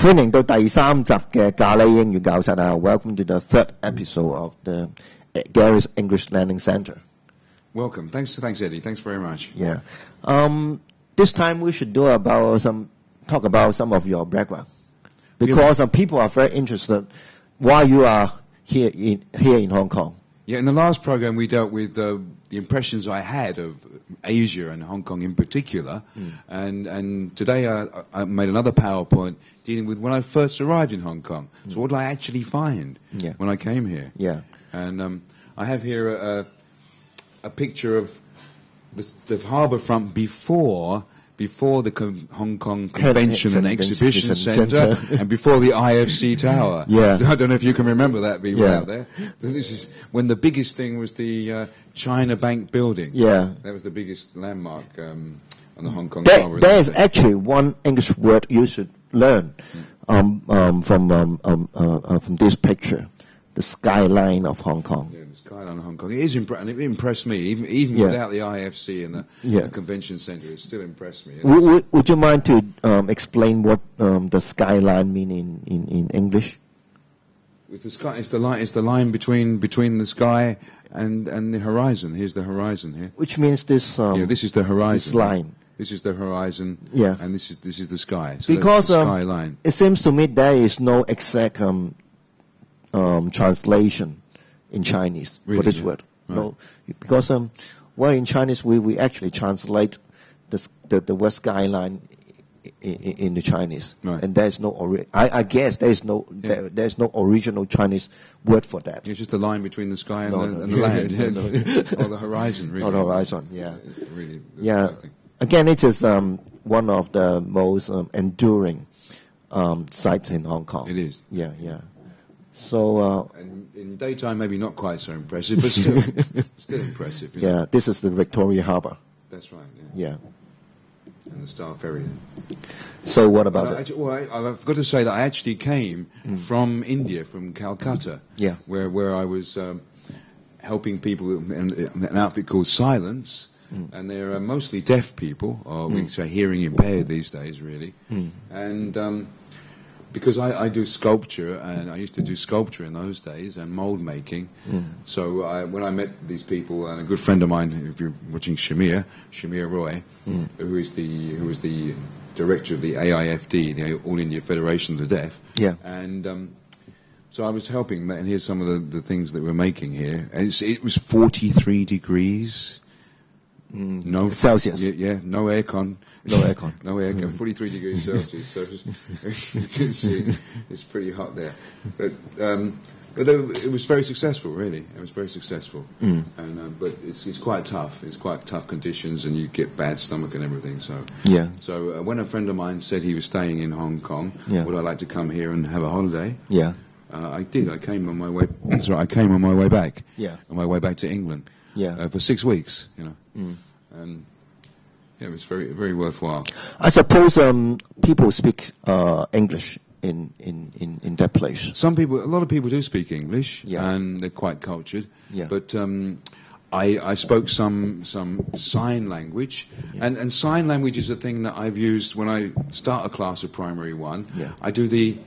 歡迎到第三集嘅咖喱英語教室啊 ！Welcome to the third episode of the Gary's English Learning Center. Welcome. Thanks, Eddie. Thanks very much. Yeah. This time we should talk about some of your background because people are very interested why you are here in Hong Kong. Yeah, in the last program we dealt with the impressions I had of Asia and Hong Kong in particular, and today I made another PowerPoint dealing with when I first arrived in Hong Kong. So what did I actually find when I came here? Yeah. And I have here a picture of the harbour front before the Hong Kong Convention and Exhibition Centre and before the IFC Tower. Yeah. I don't know if you can remember that being out there. This is when the biggest thing was the China Bank building. Yeah. That was the biggest landmark on the Hong Kong Tower. There is actually one English word you should learn from this picture. The skyline of Hong Kong. Yeah, the skyline of Hong Kong. It is and it impressed me, even without the IFC and the convention centre. It still impressed me. Would you mind to explain what the skyline mean in English? With the sky, it's the line between the sky and the horizon. Here's the horizon here. Which means this. This is the horizon. This line. This is the horizon. Yeah. And this is the sky. So because the skyline. It seems to me there is no exact translation in Chinese for this word. Right. No, because in Chinese we actually translate the word skyline in the Chinese, right. And there's no I guess there's no original Chinese word for that. It's just a line between the sky and the land, or the horizon, really. Or the horizon, yeah. Really, yeah. Again, it is one of the most enduring sites in Hong Kong. It is. Yeah, yeah. So and in daytime, maybe not quite so impressive, but still impressive. You know? This is the Victoria Harbour. That's right. Yeah. And the Star Ferry. So what about it? I've got to say that I actually came from India, from Calcutta, where I was helping people in an outfit called Silence, and they're mostly deaf people, or we say hearing impaired these days, really, and. Because I do sculpture, and I used to do sculpture in those days, and mould making. So when I met these people, and a good friend of mine, if you're watching Shamir Roy, who was the director of the AIFD, the All India Federation of the Deaf. Yeah. And so I was helping, and here's some of the things that we're making here. And it was 43 degrees. No Celsius. Yeah, no aircon. No aircon. No aircon. 43 degrees Celsius. So you can see it's pretty hot there. But it was very successful, really. It was very successful. And but it's quite tough. It's quite tough conditions, and you get bad stomach and everything. So So when a friend of mine said he was staying in Hong Kong, would I like to come here and have a holiday? Yeah. I did. I came on my way. That's right. I came on my way back. Yeah. On my way back to England. Yeah. For 6 weeks, you know. And it was very, very worthwhile. I suppose people speak English in that place. A lot of people do speak English, and they're quite cultured. Yeah. But I spoke some sign language, and sign language is a thing that I've used when I start a class of primary one. Yeah. I do the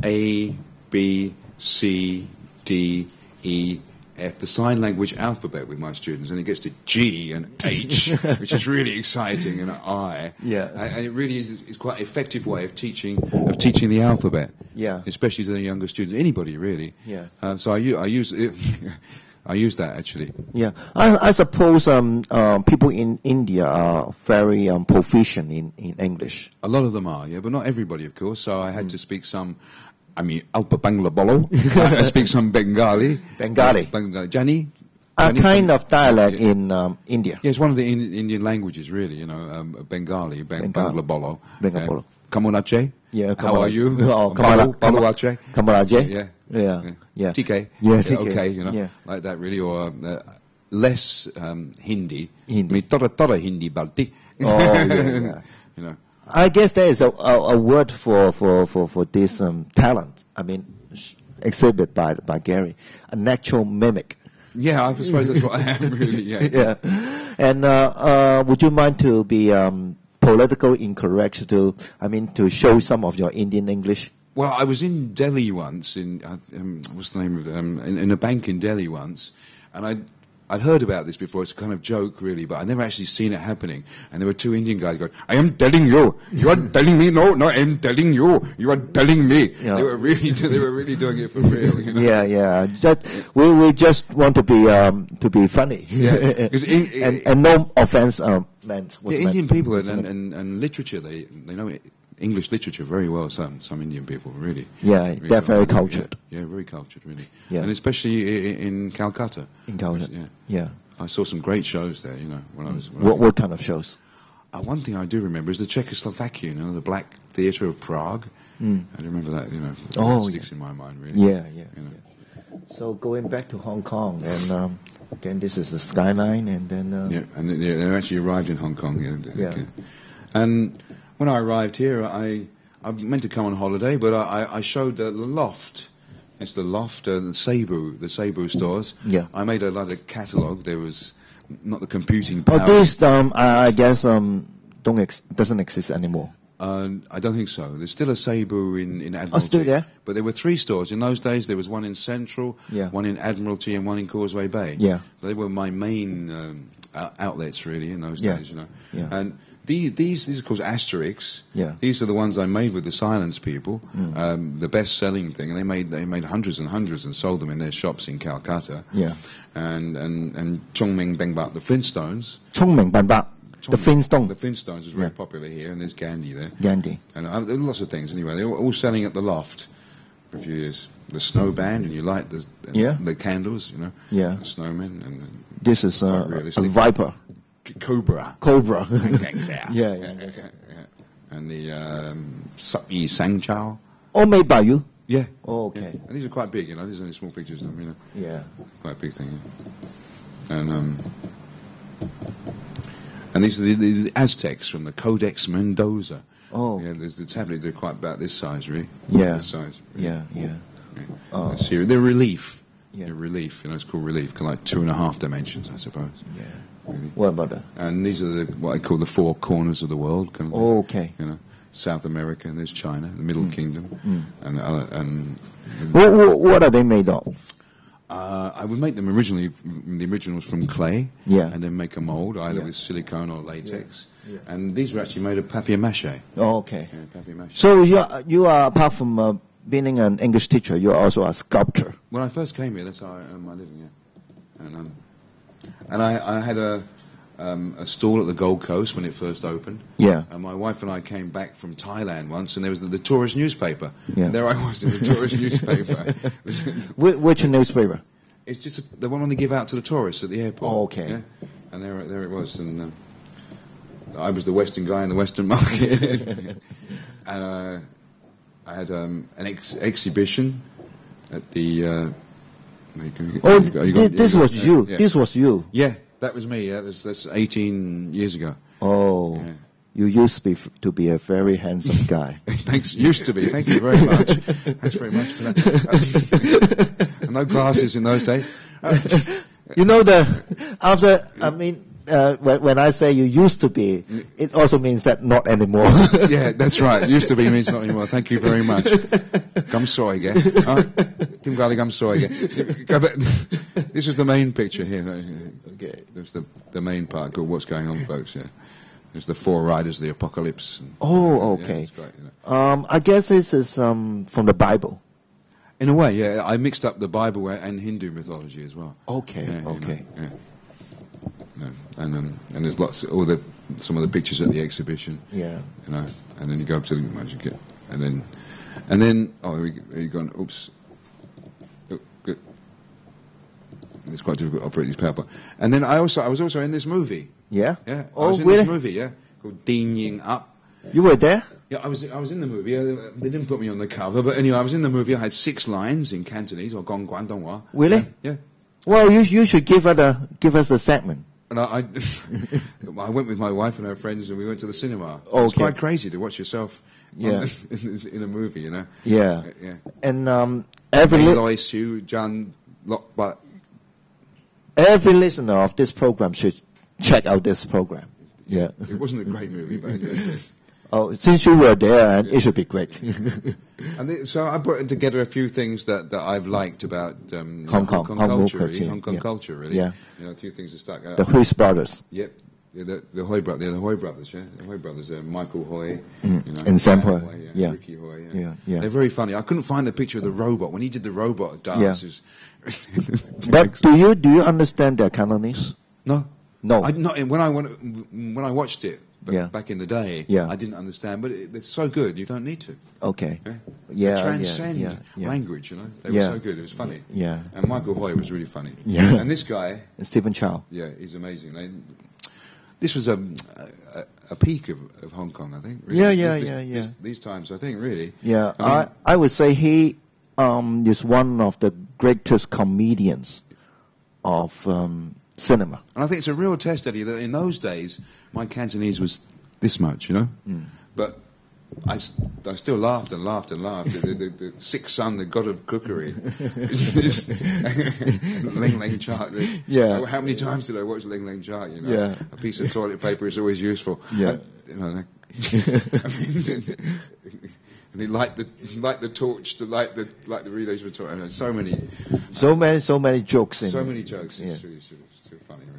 A, B, C, D, E, F, the sign language alphabet with my students, and it gets to G and H, which is really exciting, and I. Yeah. And it really is quite an effective way of teaching the alphabet. Yeah. Especially to the younger students, anybody really. Yeah. So I use it. I use that actually. Yeah. I suppose people in India are very proficient in English. A lot of them are, but not everybody, of course. So I had to speak some. Alpa Bangla Bolo. I speak some Bengali. Jani. A kind of dialect in India. Yeah, it's one of the Indian languages, really, Bengali, Bangla Bolo. Bangla Bolo. Kamulache. Yeah, how are you? Kamulache. Kamulache. Yeah. TK. Yeah, TK. Okay, like that, really, or less Hindi. Tora Hindi balti. Oh, yeah. I guess there is a word for this talent. I mean, exhibited by Gary, a natural mimic. Yeah, I suppose that's what I am really. Yeah. Yeah. And would you mind to be political incorrect to show some of your Indian English? Well, I was in Delhi once, what's the name of it? In a bank in Delhi once, and I'd heard about this before. It's a kind of joke, really, but I'd never actually seen it happening. And there were two Indian guys going, "I am telling you, you are telling me. No, I am telling you, you are telling me." Yeah. They were really doing it for real. You know? Yeah. We just want to be funny. Yeah, and no offense meant. The Indian people and literature, they know it. English literature very well. Some Indian people really. Yeah, really they're very cultured. Yeah, very cultured, really. Yeah. And especially in Calcutta. In Calcutta. Yeah. I saw some great shows there. You know, when I was. What kind of shows? One thing I do remember is the Czechoslovakia. You know, the Black Theatre of Prague. I remember that. You know, that sticks in my mind really. Yeah. You know. So going back to Hong Kong, and again, this is the skyline, and then. They actually arrived in Hong Kong. Yeah. Okay. And when I arrived here, I meant to come on holiday, but I showed the loft. It's the loft, the Cebu stores. Yeah. I made a catalogue. There was not the computing power. This, I guess, doesn't exist anymore. I don't think so. There's still a Cebu in Admiralty. Oh, still there? But there were 3 stores. In those days, there was one in Central, one in Admiralty, and one in Causeway Bay. Yeah. They were my main outlets, really, in those days, you know. Yeah. And these are called Asterix. Yeah. These are the ones I made with the Silence people, the best-selling thing. And they made hundreds and hundreds and sold them in their shops in Calcutta. Yeah. And Chong Ming Beng Bak, the Flintstones. Chong Ming Beng Bak, the Flintstones. The Flintstones is very popular here, and there's Gandhi there. Gandhi. And lots of things. Anyway, they were all selling at the loft for a few years. The snow band, and you light the candles, you know. Yeah. The snowmen. And this is a viper. Cobra. Yeah. And the Sap Yi Sang Chao. All made by you? Yeah. Oh, okay. Yeah. And these are quite big, you know. These are only small pictures of them, you know. Yeah. Quite a big thing. Yeah. And these are the Aztecs from the Codex Mendoza. Oh. Yeah, the tablets, they're quite about this size, really. Yeah. This size. Yeah. They're relief. Yeah. They're relief, you know, it's called relief, kind of like 2.5 dimensions, I suppose. Yeah. Really. What about that? And these are what I call the 4 corners of the world. Kind of okay. You know, South America, and there's China, the Middle Kingdom, and what are they made of? I would make them the originals from clay, and then make a mold either with silicone or latex. Yeah. And these are actually made of papier-mâché. Oh, okay. Yeah, papier-mâché. So you are apart from being an English teacher, you're also a sculptor. When I first came here, that's how I earned my living. Yeah. And I had a stall at the Gold Coast when it first opened. Yeah. And my wife and I came back from Thailand once, and there was the tourist newspaper. Yeah. And there I was in the tourist newspaper. Which newspaper? It's just the one they give out to the tourists at the airport. Oh, okay. Yeah? And there it was, and I was the Western guy in the Western market. And I had an exhibition at the. This was you. Yeah. This was you. Yeah, that was me. Yeah, that's 18 years ago. Oh, yeah. You used to be a very handsome guy. Thanks. Used to be. Thank you very much. Thanks very much for that. No glasses in those days. You know when I say you used to be, it also means that not anymore. Yeah, that's right. Used to be means not anymore. Thank you very much. Gamsoige. Tim Gally Gamsoige. This is the main picture here. Okay. There's the main part called What's Going On, folks. Yeah. There's the 4 riders of the apocalypse. Oh, okay. Yeah, it's great, you know. I guess this is from the Bible. In a way, yeah. I mixed up the Bible and Hindu mythology as well. Okay, yeah, okay. You know, yeah. And there's some of the pictures at the exhibition. Yeah. You know, and then you go up to the magic, and then you're going. Oops. Oh, good. It's quite difficult to operate these PowerPoint. And then I was also in this movie. Yeah. Yeah. I was in this movie. Yeah, called Ding Ying Up. You were there? Yeah, I was in the movie. They didn't put me on the cover, but anyway, I was in the movie. I had 6 lines in Cantonese or Gong Guan Donghua. Really? Yeah. Well, you should give us the segment. And I went with my wife and her friends, and we went to the cinema. Okay. It's quite crazy to watch yourself in a movie, you know. Yeah. Yeah. And every listener of this program should check out this program. Yeah. It wasn't a great movie, but. Oh, since you were there, and it should be great. So I put together a few things that I've liked about Hong Kong culture, culture, really. Hong Kong yeah. culture, really. Yeah. You know, a few things that stuck out. The Huish brothers. Yep. The Hoy brothers, the Hoy brothers, yeah. The Hoy brothers, Michael Hoy, you know, and Sam Hoy, Hoy, yeah. Ricky Hoy, Yeah, yeah. They're very funny. I couldn't find the picture of the robot when he did the robot dances. But do you understand their Cantonese? No. No. When I watched it back in the day, I didn't understand. But it's so good, you don't need to. Okay. They transcend language, you know. They were so good. It was funny. Yeah. And Michael Hoy was really funny. Yeah. And this guy, Stephen Chow. Yeah, he's amazing. This was a peak of Hong Kong, I think. Really. These times, I think, really. Yeah, I would say he is one of the greatest comedians of cinema. And I think it's a real test, Eddie, that in those days, my Cantonese was this much, you know? But I still laughed and laughed and laughed. The sixth son, the god of cookery. Ling Ling Chart. How many times did I watch Ling Ling Chart, you know? Yeah. A piece of toilet paper is always useful. Yeah. And he light the torch to light the relays for torch. And so many jokes in it. So many jokes. It's really funny, really.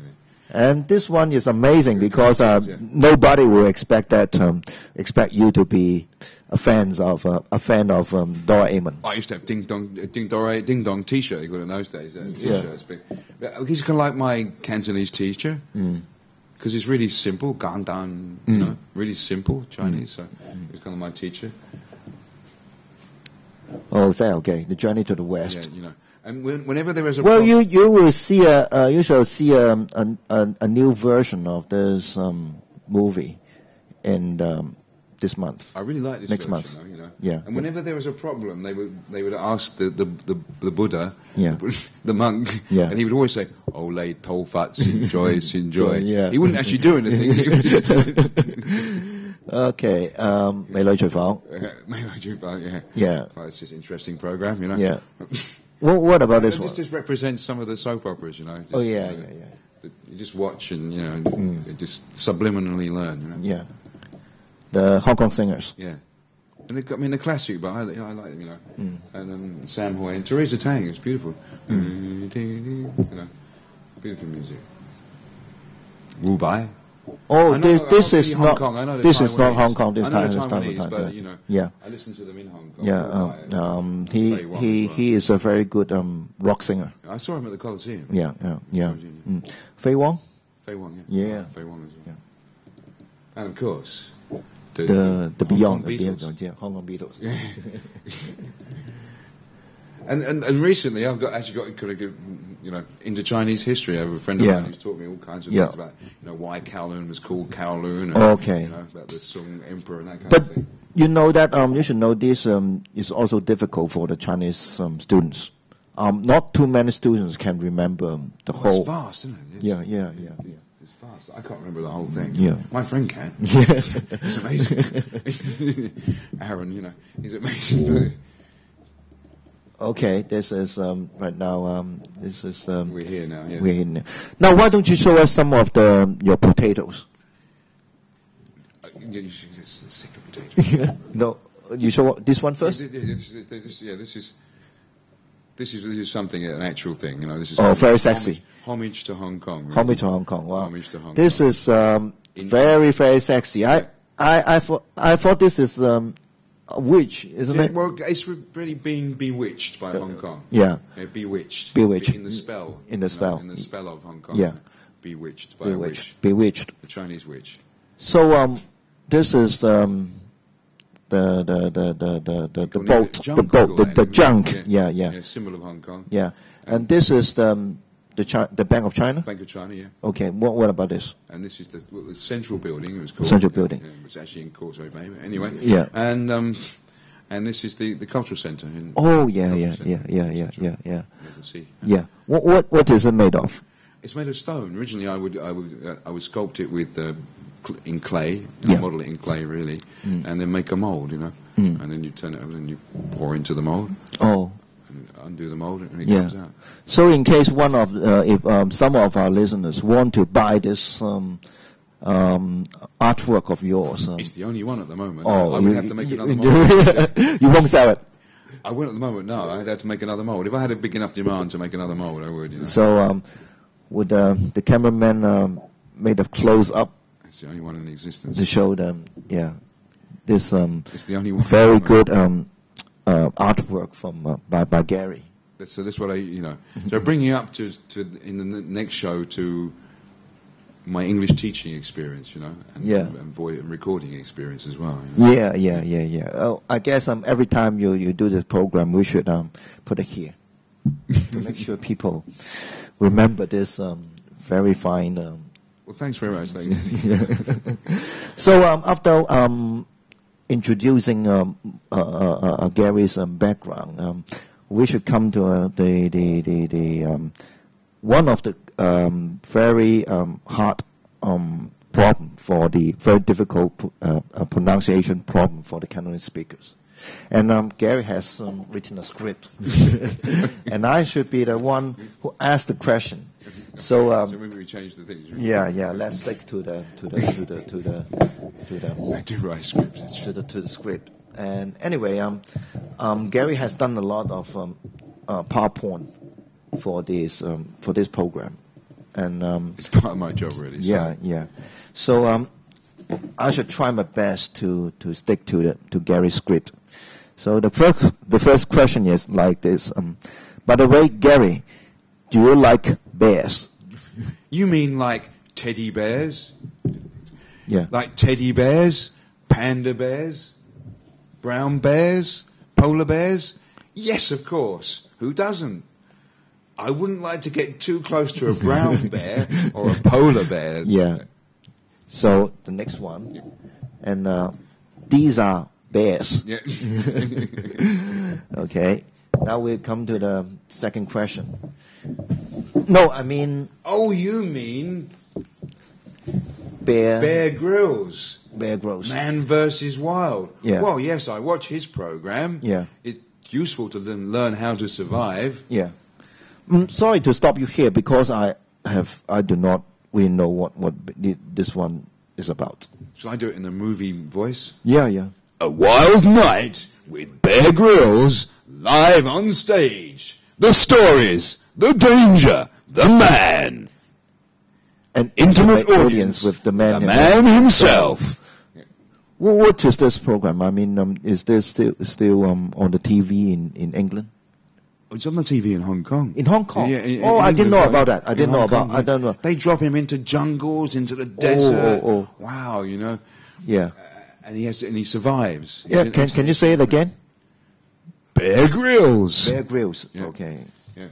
And this one is amazing because nobody will expect you to be a fan of Doraemon. I used to have Ding Dong T-shirt. You got it in those days. T-shirts. He's kind of like my Cantonese teacher because it's really simple, Gandan, you know, really simple Chinese. So he's kind of my teacher. Oh, is that okay? The Journey to the West. Yeah, you know. And whenever there is a you will see you shall see a new version of this movie in this month. I really like this next version, month. Though, you know. Yeah. And whenever there was a problem, they would ask the Buddha, the monk, and he would always say, "Ole to fat sin joy, sin joy." Yeah. He wouldn't actually do anything. He would just Okay, 美女廚房. 美女廚房, Yeah. Oh, it's just an interesting program, you know. Yeah. What about this one? It just represents some of the soap operas, you know. Just, yeah. You just watch and, you know, you just subliminally learn, you know. Yeah. The Hong Kong singers. Yeah. And the classic, but I like them, you know. And Sam Hoy and Teresa Tang, it's beautiful. You know, beautiful music. Wu Bai. Oh, this is not Hong Kong. This is not Hong Kong. This I know time, Taiwanese, but you know, I listen to them in Hong Kong. Yeah, he is a very good rock singer. I saw him at the Coliseum. Yeah. Fei Wong. Fei Wong, yeah. Fei Wong as well. And of course, the Beyond, Beatles. Hong Kong Beatles. Yeah. And recently I've actually got you know, into Chinese history. I have a friend of mine who's taught me all kinds of things about, you know, why Kowloon was called Kowloon. And, you know, about the Sung Emperor and that kind of thing. But you know that you should know this is also difficult for the Chinese students. Not too many students can remember the whole. It's vast, isn't it? Yeah. It's vast. I can't remember the whole thing. Yeah. My friend can. Yeah. It's amazing. Aaron, you know, he's amazing. Okay, this is right now. This is we're here now. Yeah. We're here now. Now, why don't you show us some of your potatoes? You should just sick of potatoes. No, you show this one first. This is something, an actual thing. You know, this is very sexy. Homage to Hong Kong. Really. Homage to Hong Kong. Wow. Homage to Hong this Kong. Is very, very sexy. I thought this is witch, isn't it? Well, it's really being bewitched by Hong Kong. Yeah. Bewitched. In the spell. In the spell. In the spell of Hong Kong. Yeah. Bewitched by a witch. Bewitched. The Chinese witch. So this is the boat, the junk. Yeah. Symbol of Hong Kong. Yeah. And this is the Bank of China. Bank of China. Yeah. Okay. What about this? And this is the central building. It was called central building. It's actually in Causeway Bay. Anyway. Yeah. And this is the cultural centre. Yeah. There's the sea. Yeah. What is it made of? It's made of stone. Originally, I would sculpt it with in clay, model it in clay, really, and then make a mould, you know, and then you turn it over and you pour into the mould. Oh. And undo the mould and it comes out. So, in case if some of our listeners want to buy this artwork of yours? It's the only one at the moment. Oh, I would have to make another mold. You won't sell it? I wouldn't at the moment, no. I'd have to make another mold. If I had a big enough demand to make another mold, I would. You know. So would the cameraman make a close-up? It's the only one in existence. To show them, this it's the only one very good artwork from by Gary. So that's what So bring you up to in the next show to my English teaching experience, and recording experience as well. Yeah. Oh, I guess every time you do this program, we should put it here to make sure people remember this very fine. Well, thanks very much. Thanks. So after introducing Gary's background, we should come to the one of the very hard problem for the very difficult pronunciation problem for the Cantonese speakers. And Gary has written a script, and I should be the one who asks the question. So maybe we change the things. Yeah. Let's stick to the I do write scripts. To the script. And anyway, Gary has done a lot of PowerPoint for this program, and it's part of my job, really. Yeah. So I should try my best to stick to Gary's script. So the first question is like this. By the way, Gary, do you like bears? You mean like teddy bears? Yeah. Like teddy bears, panda bears, brown bears, polar bears? Yes, of course. Who doesn't? I wouldn't like to get too close to a brown bear or a polar bear. Yeah. So the next one, and these are bears. Yeah. Okay. Now we come to the second question. No, I mean. Oh, you mean Bear Grylls. Bear Grylls. Man versus Wild. Yeah. Well, yes, I watch his program. Yeah. It's useful to learn how to survive. Yeah. Sorry to stop you here because I do not really know what this one is about. Shall I do it in the movie voice? Yeah. A wild night with Bear Grylls live on stage. The stories, the danger, the man. An intimate audience with the man himself. Well, what is this program? I mean, is this still on the TV in England? It's on the TV in Hong Kong. In Hong Kong? Yeah, I didn't know about that. I don't know. They drop him into jungles, into the desert. Oh. Wow, Yeah. And he survives. Yeah. Can you say it again? Bear Grylls. Bear Grylls. Yeah. Okay. Yeah.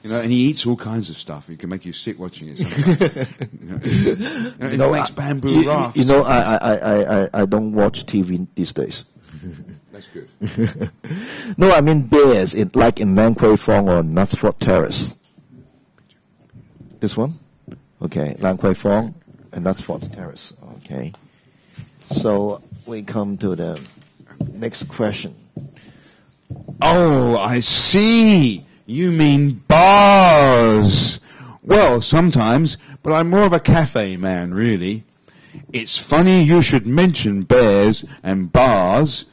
And he eats all kinds of stuff. It can make you sick watching it. It makes bamboo rafts. I don't watch TV these days. That's good. No, I mean bears, like in Lan Kwai Fong or Knutsford Terrace. This one? Okay, Lan Kwai Fong and Knutsford Terrace. Okay. So we come to the next question. Oh, I see. You mean bars. Well, sometimes, but I'm more of a cafe man, really. It's funny you should mention bears and bars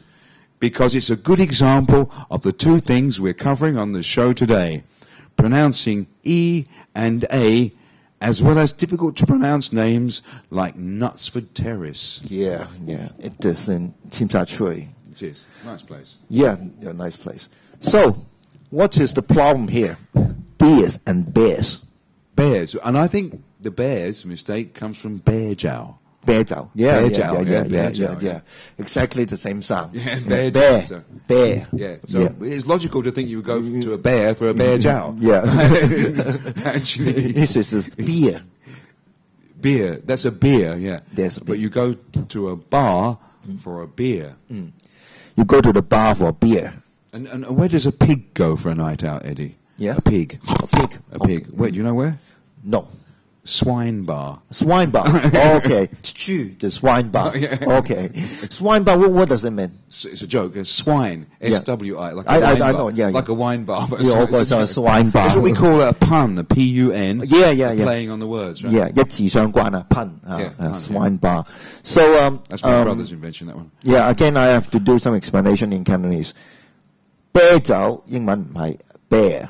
because it's a good example of the two things we're covering on the show today. Pronouncing E and A, as well as difficult to pronounce names like Knutsford Terrace. Yeah. It is in Tsim Sha Tsui. It is. Nice place. Yeah, nice place. So, what is the problem here? Bears and bears. Bears. And I think the bears mistake comes from bear jowl. Bear jowl. Yeah. Yeah. Exactly the same sound. Yeah, bear. Yeah. So it's logical to think you would go to a bear for a bear jowl. Yeah. Actually. This is beer. Beer. That's a beer, yeah. There's a beer. But you go to a bar for a beer. You go to the bar for beer. And where does a pig go for a night out, Eddie? Yeah. A pig. A pig. Where, do you know where? No. swine bar. Swine bar. Okay. 豬 the swine bar. Okay. Swine bar. What does it mean? It's a joke. Swine. S-W-I. Like I wine bar. know. Yeah. Like a wine bar. But it's a swine bar. It's what we call a pun. A P-U-N. Yeah. Playing on the words, right? Yeah. 一字相關啊 pun. Swine bar. So that's my brother's invention. That one. Yeah. Again, I have to do some explanation in Cantonese. 啤酒英文唔係 beer，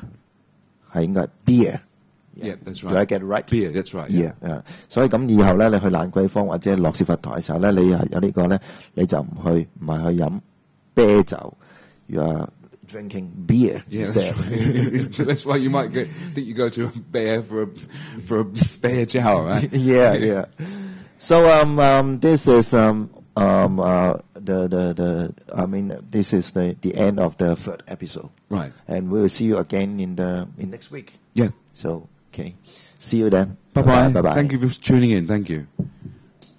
係應該係 beer。Yeah, that's right. Do I get it right? Beer, that's right. Yeah. 所以咁以後咧，你去蘭桂坊或者落士佛台嘅時候咧，你係有呢個咧，你就唔係去飲啤酒 ，you are drinking beer. Yeah, that's why you might think you go to a bear for a bear chow, right? Yeah. So this is this is the end of the third episode. Right. And we will see you again in next week. Yeah. So, okay. See you then. Bye-bye. Bye-bye. Thank you for tuning in. Thank you.